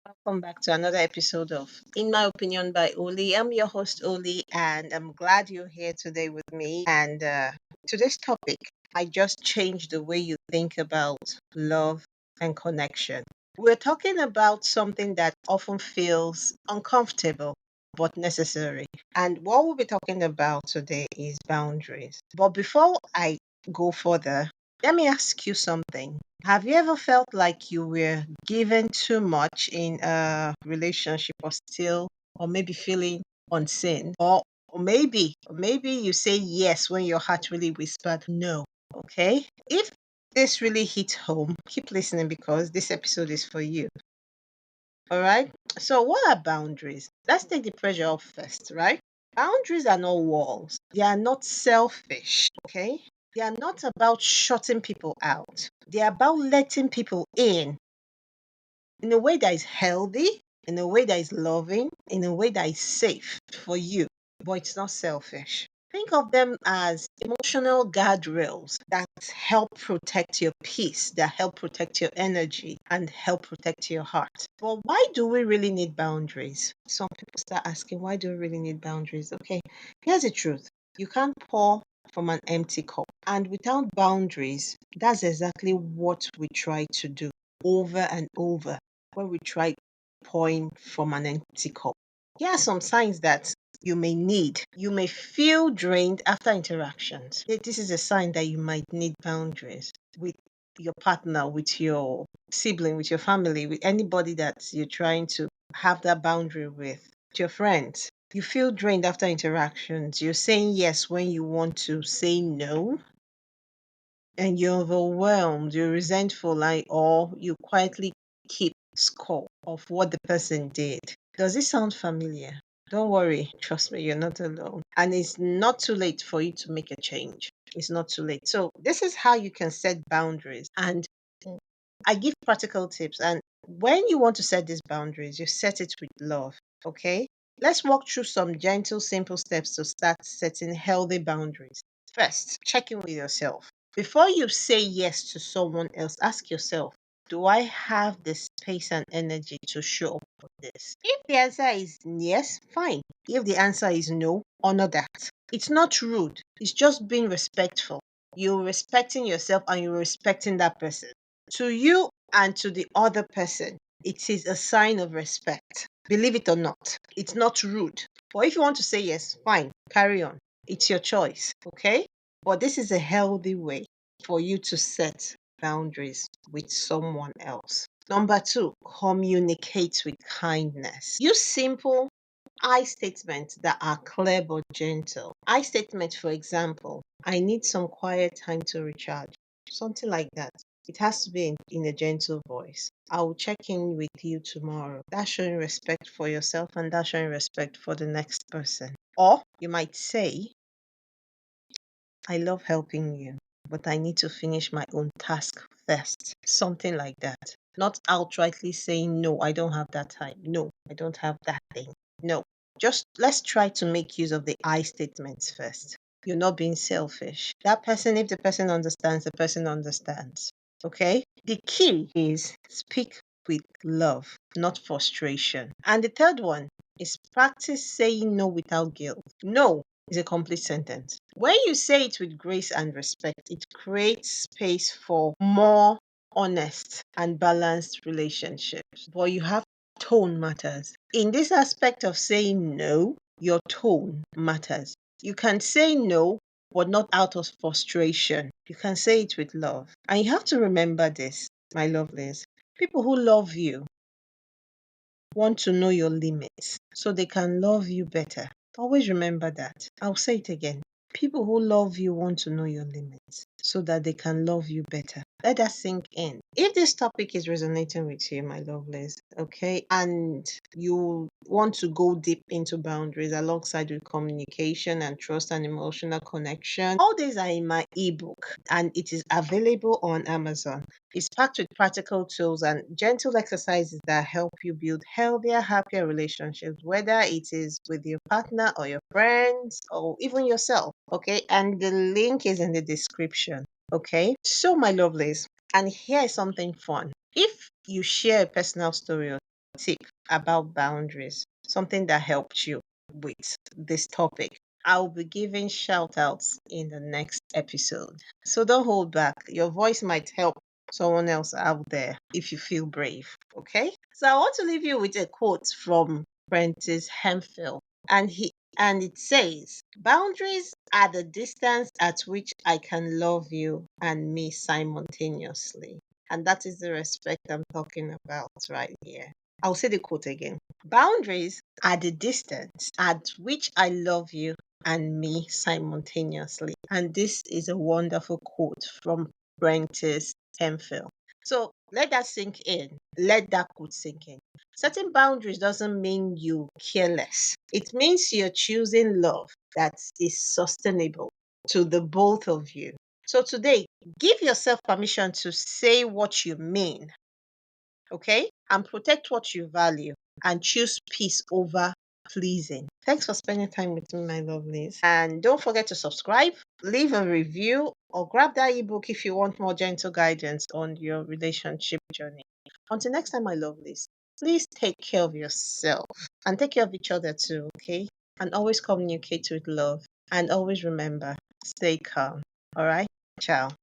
Welcome back to another episode of In My Opinion by Oli. I'm your host, Oli, and I'm glad you're here today with me. And today's topic, I just changed the way you think about love and connection. We're talking about something that often feels uncomfortable but necessary. And what we'll be talking about today is boundaries. But before I go further, let me ask you something. Have you ever felt like you were given too much in a relationship or maybe feeling unseen? Or maybe you say yes when your heart really whispered no. Okay? If this really hit home, keep listening because this episode is for you. All right? So, what are boundaries? Let's take the pressure off first, right? Boundaries are not walls. They are not selfish, okay? They are not about shutting people out. They are about letting people in a way that is healthy, in a way that is loving, in a way that is safe for you, but it's not selfish. Think of them as emotional guardrails that help protect your peace, that help protect your energy, and help protect your heart. But why do we really need boundaries? Some people start asking, why do we really need boundaries? Okay, here's the truth. You can't pour from an empty cup. And without boundaries, that's exactly what we try to do over and over when we try pouring from an empty cup. Here are some signs that you may need. You may feel drained after interactions. This is a sign that you might need boundaries with your partner, with your sibling, with your family, with anybody that you're trying to have that boundary with your friends. You feel drained after interactions. You're saying yes when you want to say no, and you're overwhelmed, you're resentful, or you quietly keep score of what the person did. Does it sound familiar? Don't worry, trust me, you're not alone. And it's not too late for you to make a change. It's not too late. So, this is how you can set boundaries. And I give practical tips. And when you want to set these boundaries, you set it with love. Okay? Let's walk through some gentle, simple steps to start setting healthy boundaries. First, check in with yourself. Before you say yes to someone else, ask yourself, do I have the space and energy to show up for this? If the answer is yes, fine. If the answer is no, honor that. It's not rude, it's just being respectful. You're respecting yourself and you're respecting that person. To you and to the other person, it is a sign of respect. Believe it or not, it's not rude. But if you want to say yes, fine, carry on. It's your choice, okay? But this is a healthy way for you to set boundaries with someone else. Number two, communicate with kindness. Use simple I statements that are clear but gentle. I statement, for example, I need some quiet time to recharge. Something like that. It has to be in a gentle voice. I will check in with you tomorrow. That's showing respect for yourself and that's showing respect for the next person. Or you might say, I love helping you, but I need to finish my own task first. Something like that. Not outrightly saying, no, I don't have that time. No, I don't have that thing. No. Just let's try to make use of the I statements first. You're not being selfish. That person, if the person understands, the person understands. Okay? The key is speak with love, not frustration. And the third one is practice saying no without guilt. No is a complete sentence. When you say it with grace and respect, it creates space for more honest and balanced relationships. But you have tone matters. In this aspect of saying no, your tone matters. You can say no, but not out of frustration. You can say it with love. And you have to remember this, my lovelies. People who love you want to know your limits so they can love you better. Always remember that. I'll say it again. People who love you want to know your limits so that they can love you better. Let that sink in. If this topic is resonating with you, my lovelies, okay, and you want to go deep into boundaries alongside with communication and trust and emotional connection, all these are in my ebook and it is available on Amazon. It's packed with practical tools and gentle exercises that help you build healthier, happier relationships, whether it is with your partner or your friends or even yourself. Okay. And the link is in the description. Okay. So, my lovelies, and here is something fun. If you share a personal story tip about boundaries, something that helped you with this topic, I'll be giving shout outs in the next episode. So don't hold back. Your voice might help someone else out there if you feel brave. Okay? So I want to leave you with a quote from Prentice Hemphill. And it says, boundaries are the distance at which I can love you and me simultaneously. And that is the respect I'm talking about right here. I'll say the quote again. Boundaries are the distance at which I love you and me simultaneously. And this is a wonderful quote from Prentice Hemphill. So let that sink in. Let that quote sink in. Setting boundaries doesn't mean you careless. It means you're choosing love that is sustainable to the both of you. So today, give yourself permission to say what you mean, okay? And protect what you value and choose peace over pleasing. Thanks for spending time with me, my lovelies. And don't forget to subscribe, leave a review, or grab that ebook if you want more gentle guidance on your relationship journey. Until next time, my lovelies, please take care of yourself and take care of each other too, okay? And always communicate with love. And always remember, stay calm. All right? Ciao.